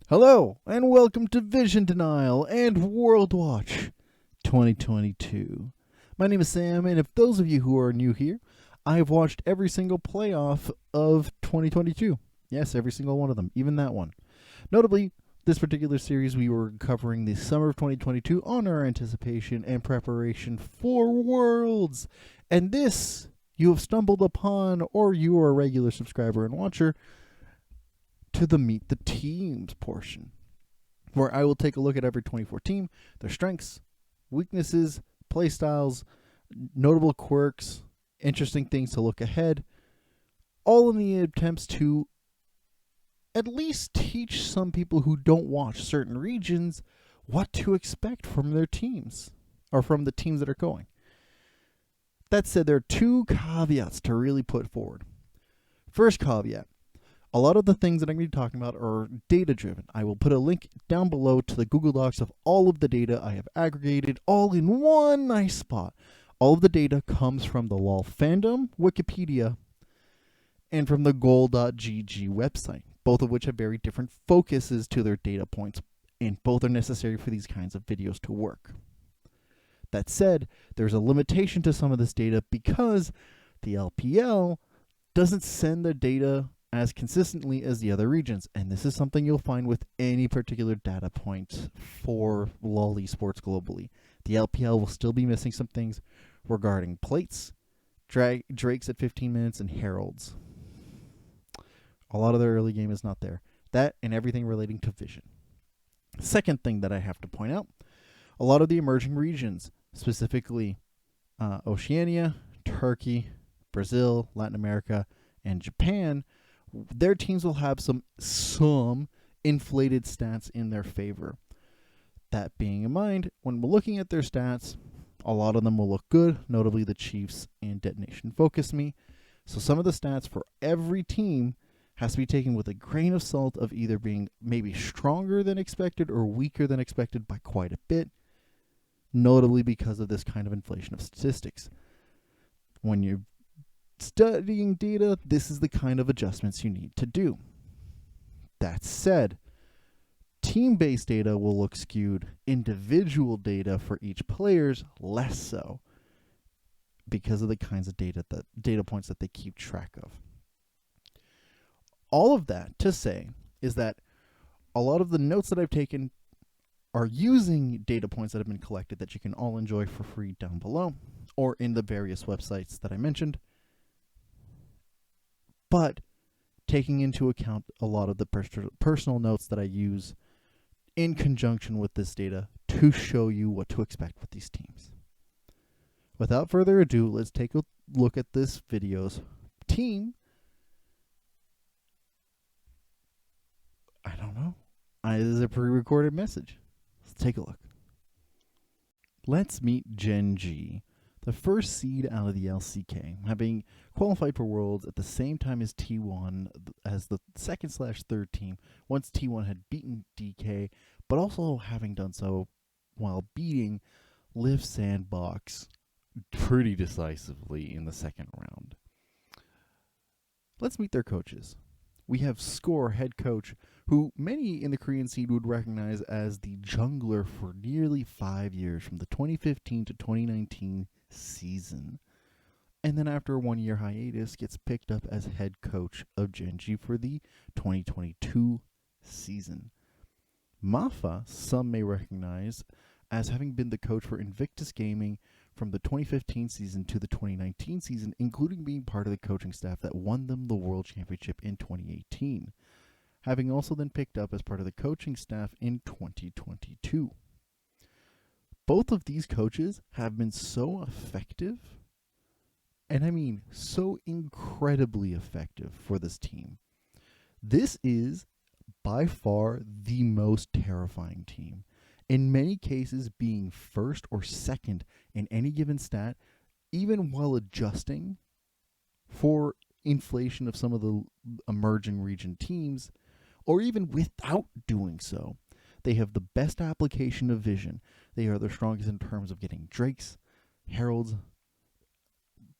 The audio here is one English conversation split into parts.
Hello, and welcome to Vision Denial and World Watch 2022. My name is Sam, and if those of you who are new here, I have watched every single playoff of 2022. Yes, every single one of them, even that one. Notably, this particular series we were covering the summer of 2022 on our anticipation and preparation for Worlds. And this you have stumbled upon, or you are a regular subscriber and watcher, to the Meet the Teams portion, where I will take a look at every 24 team, their strengths, weaknesses, play styles, notable quirks, interesting things to look ahead, all in the attempts to at least teach some people who don't watch certain regions what to expect from their teams, or from the teams that are going. That said, there are two caveats to really put forward. First caveat: a lot of the things that I'm going to be talking about are data-driven. I will put a link down below to the Google Docs of all of the data I have aggregated all in one nice spot. All of the data comes from the LOL fandom, Wikipedia, and from the GOL.GG website, both of which have very different focuses to their data points, and both are necessary for these kinds of videos to work. That said, there's a limitation to some of this data because the LPL doesn't send the data as consistently as the other regions, and this is something you'll find with any particular data point for LoL esports globally. The LPL will still be missing some things regarding plates, drakes at 15 minutes, and heralds. A lot of the early game is not there. That and everything relating to vision. Second thing that I have to point out, a lot of the emerging regions, specifically Oceania, Turkey, Brazil, Latin America, and Japan, their teams will have some inflated stats in their favor. That being in mind, when we're looking at their stats, a lot of them will look good, notably the Chiefs and Detonation Focus Me. So some of the stats for every team has to be taken with a grain of salt of either being maybe stronger than expected or weaker than expected by quite a bit, notably because of this kind of inflation of statistics. When you're studying data, this is the kind of adjustments you need to do. That said, team-based data will look skewed. Individual data for each player's less so, because of the kinds of data points that they keep track of. All of that to say is that a lot of the notes that I've taken are using data points that have been collected that you can all enjoy for free down below, or in the various websites that I mentioned, but taking into account a lot of the personal notes that I use in conjunction with this data to show you what to expect with these teams. Without further ado, let's take a look at this video's team. I don't know. This is a pre-recorded message. Let's take a look. Let's meet GEN.G, the first seed out of the LCK, having qualified for Worlds at the same time as T1 as the second/third team once T1 had beaten DK, but also having done so while beating Liv Sandbox pretty decisively in the second round. Let's meet their coaches. We have Score, head coach, who many in the Korean seed would recognize as the jungler for nearly 5 years from the 2015 to 2019 season. And then after a 1-year hiatus, gets picked up as head coach of GEN.G for the 2022 season. Mafa, some may recognize as having been the coach for Invictus Gaming from the 2015 season to the 2019 season, including being part of the coaching staff that won them the World Championship in 2018, having also then picked up as part of the coaching staff in 2022. Both of these coaches have been so effective, and I mean so incredibly effective for this team. This is by far the most terrifying team. In many cases, being first or second in any given stat, even while adjusting for inflation of some of the emerging region teams, or even without doing so. They have the best application of vision. They are the strongest in terms of getting Drakes, Heralds,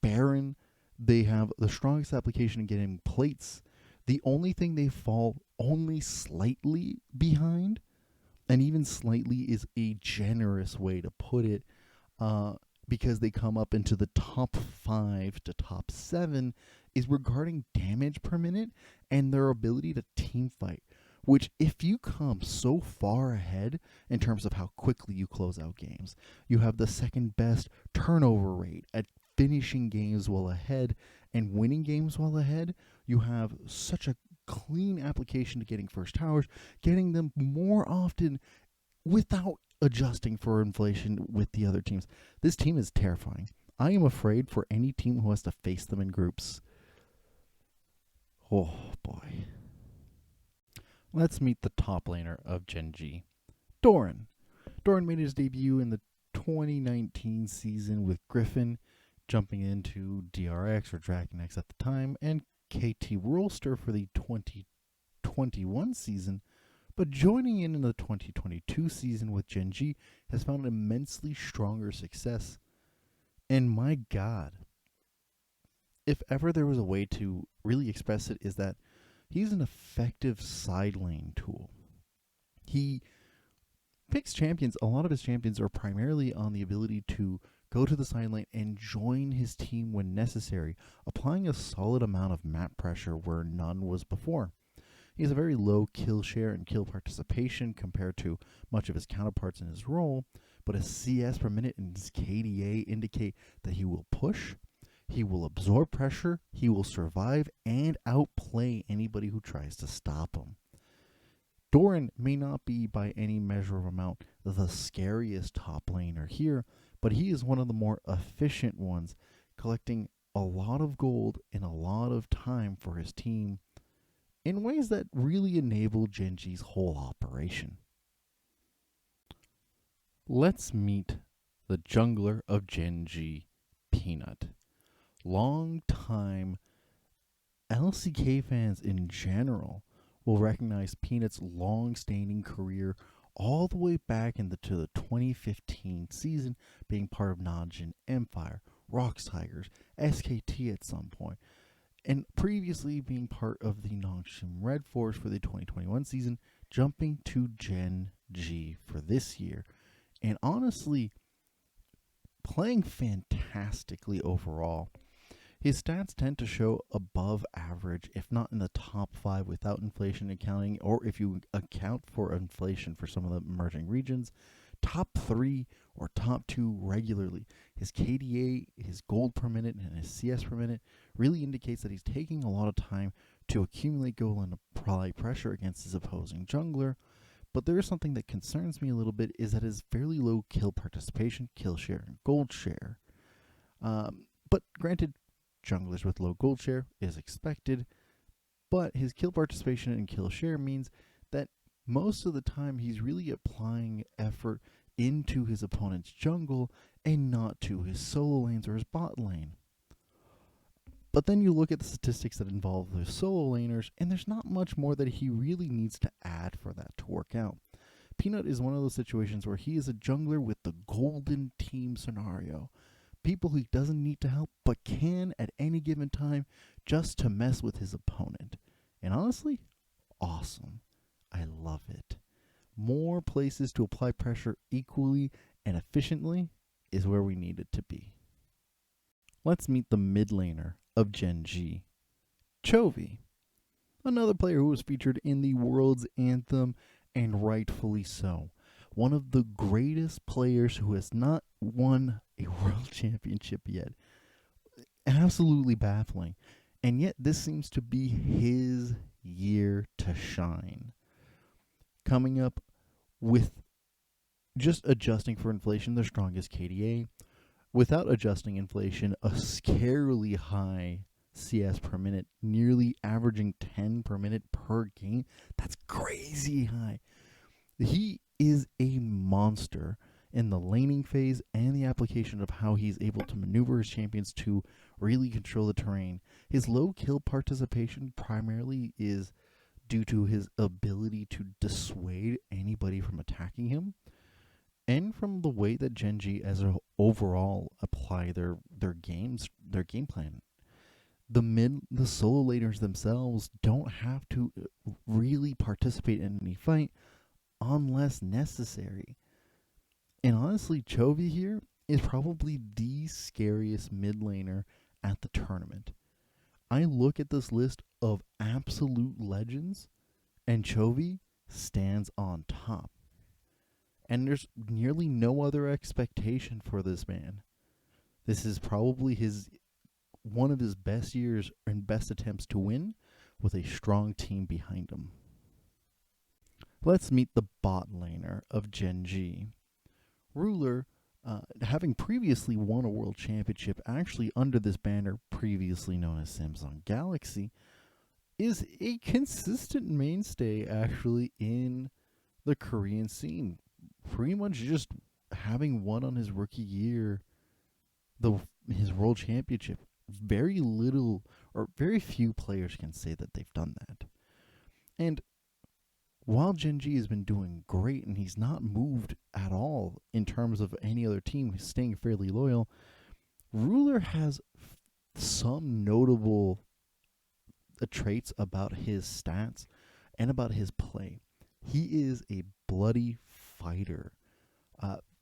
Baron. They have the strongest application in getting plates. The only thing they fall only slightly behind, and even slightly is a generous way to put it, because they come up into the top 5 to top 7, is regarding damage per minute and their ability to team fight. Which, if you come so far ahead in terms of how quickly you close out games, you have the second best turnover rate at finishing games well ahead and winning games well ahead. You have such a clean application to getting first towers, getting them more often without adjusting for inflation with the other teams. This team is terrifying. I am afraid for any team who has to face them in groups. Oh, boy. Let's meet the top laner of Gen.G, Doran. Doran made his debut in the 2019 season with Griffin, jumping into DRX or Dragon X at the time, and KT Rolster for the 2021 season, but joining in the 2022 season with Gen.G has found immensely stronger success. And my God, if ever there was a way to really express it, is that he's an effective side lane tool. He picks champions. A lot of his champions are primarily on the ability to go to the side lane and join his team when necessary, applying a solid amount of map pressure where none was before. He has a very low kill share and kill participation compared to much of his counterparts in his role, but his CS per minute and his KDA indicate that he will push, he will absorb pressure, he will survive, and outplay anybody who tries to stop him. Doran may not be by any measure of amount the scariest top laner here, but he is one of the more efficient ones, collecting a lot of gold in a lot of time for his team in ways that really enable Gen.G's whole operation. Let's meet the jungler of Gen.G, Peanut. Long-time LCK fans in general will recognize Peanut's long-standing career all the way back into the 2015 season, being part of Najin Empire, Rocks Tigers, SKT at some point, and previously being part of the Nongshim Red Force for the 2021 season, jumping to Gen.G for this year, and honestly playing fantastically overall. His stats tend to show above average, if not in the top 5 without inflation accounting, or if you account for inflation for some of the emerging regions, top 3 or top 2 regularly. His KDA, his gold per minute, and his CS per minute really indicates that he's taking a lot of time to accumulate gold and apply pressure against his opposing jungler. But there is something that concerns me a little bit, is that his fairly low kill participation, kill share, and gold share. But granted, junglers with low gold share is expected, but his kill participation and kill share means that most of the time he's really applying effort into his opponent's jungle and not to his solo lanes or his bot lane. But then you look at the statistics that involve the solo laners, and there's not much more that he really needs to add for that to work out. Peanut is one of those situations where he is a jungler with the golden team scenario. People he doesn't need to help, but can at any given time just to mess with his opponent. And honestly, awesome. I love it. More places to apply pressure equally and efficiently is where we need it to be. Let's meet the mid laner of Gen.G, Chovy. Another player who was featured in the World's Anthem, and rightfully so. One of the greatest players who has not won a world championship yet. Absolutely baffling. And yet this seems to be his year to shine. Coming up with just adjusting for inflation, the strongest KDA. Without adjusting inflation, a scarily high CS per minute, nearly averaging 10 per minute per game. That's crazy high. He is a monster in the laning phase and the application of how he's able to maneuver his champions to really control the terrain. His low kill participation primarily is due to his ability to dissuade anybody from attacking him, and from the way that Gen.G as a overall apply their game plan. The solo laners themselves don't have to really participate in any fight unless necessary. And honestly, Chovy here is probably the scariest mid laner at the tournament. I look at this list of absolute legends, and Chovy stands on top. And there's nearly no other expectation for this man. This is probably one of his best years and best attempts to win with a strong team behind him. Let's meet the bot laner of Gen.G. Ruler, having previously won a world championship actually under this banner previously known as Samsung Galaxy, is a consistent mainstay actually in the Korean scene. Pretty much just having won on his rookie year his world championship. Very little or very few players can say that they've done that. And while Gen.G has been doing great and he's not moved at all in terms of any other team, he's staying fairly loyal, Ruler has some notable traits about his stats and about his play. He is a bloody fighter.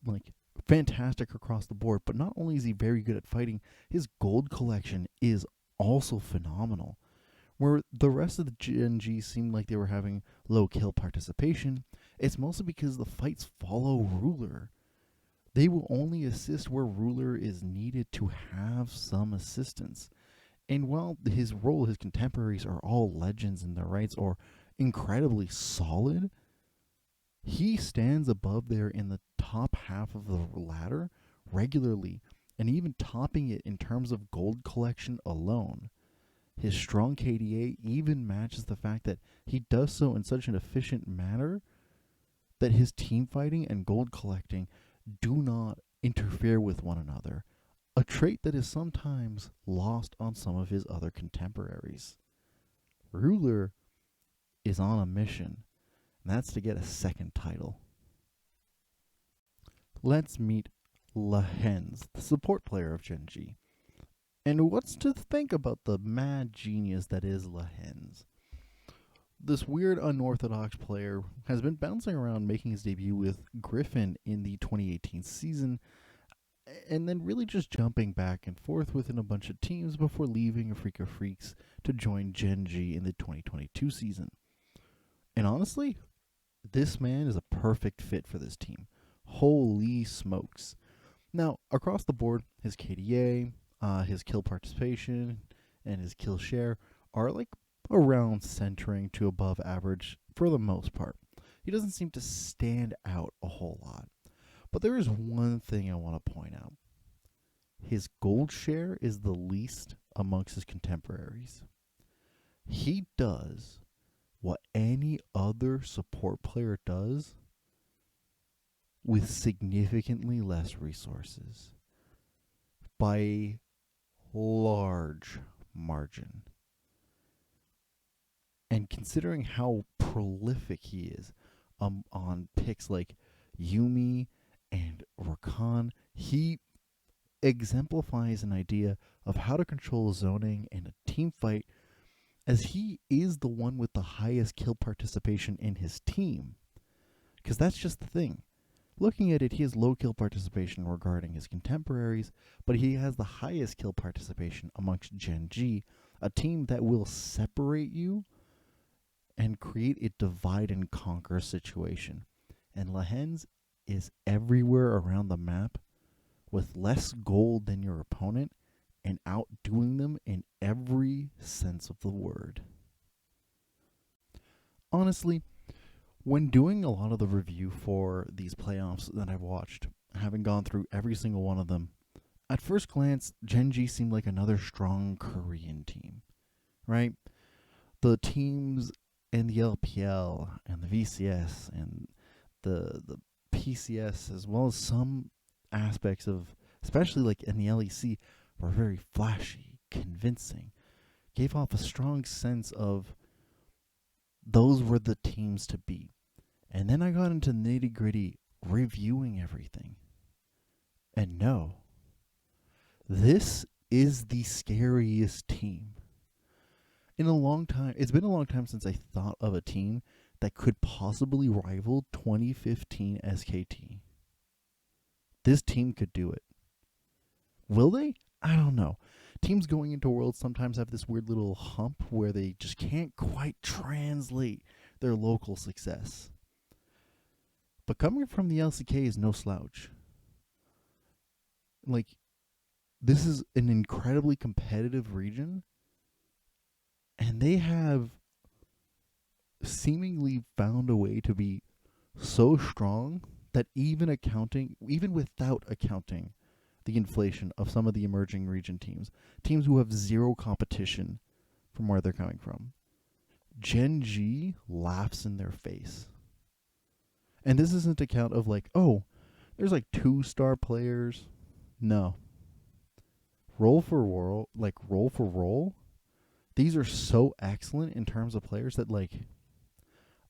Like fantastic across the board, but not only is he very good at fighting, his gold collection is also phenomenal. Where the rest of the Gen.G seemed like they were having low kill participation, it's mostly because the fights follow Ruler. They will only assist where Ruler is needed to have some assistance. And while his contemporaries are all legends in their rights or incredibly solid, he stands above there in the top half of the ladder regularly, and even topping it in terms of gold collection alone. His strong KDA even matches the fact that he does so in such an efficient manner that his team fighting and gold collecting do not interfere with one another, a trait that is sometimes lost on some of his other contemporaries. Ruler is on a mission, and that's to get a second title. Let's meet Lehends, the support player of Gen.G. And what's to think about the mad genius that is Lehends? This weird, unorthodox player has been bouncing around making his debut with Griffin in the 2018 season, and then really just jumping back and forth within a bunch of teams before leaving Afrika Freaks to join Gen.G in the 2022 season. And honestly, this man is a perfect fit for this team. Holy smokes. Now, across the board, his KDA, his kill participation, and his kill share are like around centering to above average for the most part. He doesn't seem to stand out a whole lot. But there is one thing I want to point out. His gold share is the least amongst his contemporaries. He does what any other support player does with significantly less resources by a large margin. And considering how prolific he is on picks like Yuumi and Rakan, he exemplifies an idea of how to control zoning in a team fight, as he is the one with the highest kill participation in his team. Because that's just the thing. Looking at it, he has low kill participation regarding his contemporaries, but he has the highest kill participation amongst Gen.G, a team that will separate you and create a divide and conquer situation. And Lehends is everywhere around the map with less gold than your opponent and outdoing them in every sense of the word. Honestly, when doing a lot of the review for these playoffs that I've watched, having gone through every single one of them, at first glance, Gen.G seemed like another strong Korean team, right? The teams in the LPL and the VCS and the PCS, as well as some aspects of, especially like in the LEC, were very flashy, convincing, gave off a strong sense of those were the teams to beat. And then I got into nitty gritty reviewing everything. And no, this is the scariest team. In a long time, it's been a long time since I thought of a team that could possibly rival 2015 SKT. This team could do it. Will they? I don't know. Teams going into Worlds sometimes have this weird little hump where they just can't quite translate their local success. But coming from the LCK is no slouch. Like, this is an incredibly competitive region, and they have seemingly found a way to be so strong that even without accounting the inflation of some of the emerging region teams who have zero competition from where they're coming from, Gen.G laughs in their face. And this isn't a count of like, oh, there's like 2-star players. No. Roll for roll, these are so excellent in terms of players that, like,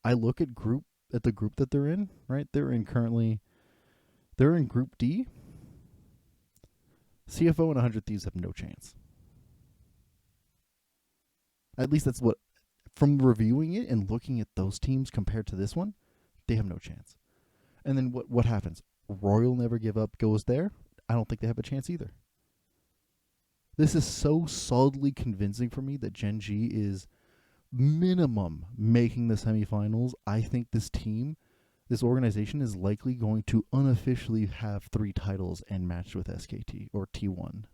I look at the group that they're in, right? They're in Group D. CFO and 100 Thieves have no chance. At least that's what, from reviewing it and looking at those teams compared to this one, they have no chance. And then what happens? Royal Never Give Up goes there. I don't think they have a chance either. This is so solidly convincing for me that Gen.G is minimum making the semifinals. I think this organization is likely going to unofficially have 3 titles and match with SKT or T1.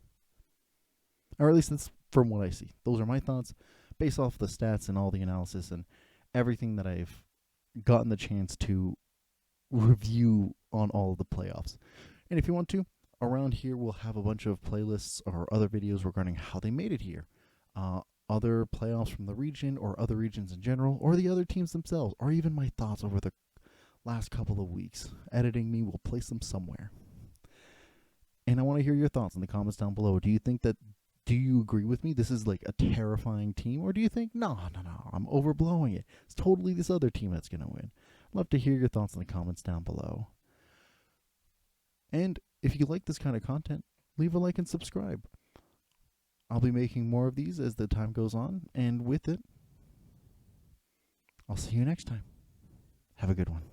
Or at least that's from what I see. Those are my thoughts based off the stats and all the analysis and everything that I've gotten the chance to review on all of the playoffs. And if you want to, around here we'll have a bunch of playlists or other videos regarding how they made it here. Other playoffs from the region or other regions in general, or the other teams themselves, or even my thoughts over the last couple of weeks. Editing me will place them somewhere. And I want to hear your thoughts in the comments down below. Do you agree with me? This is like a terrifying team, or do you think, no, I'm overblowing it. It's totally this other team that's going to win. I'd love to hear your thoughts in the comments down below. And if you like this kind of content, leave a like and subscribe. I'll be making more of these as the time goes on, and with it, I'll see you next time. Have a good one.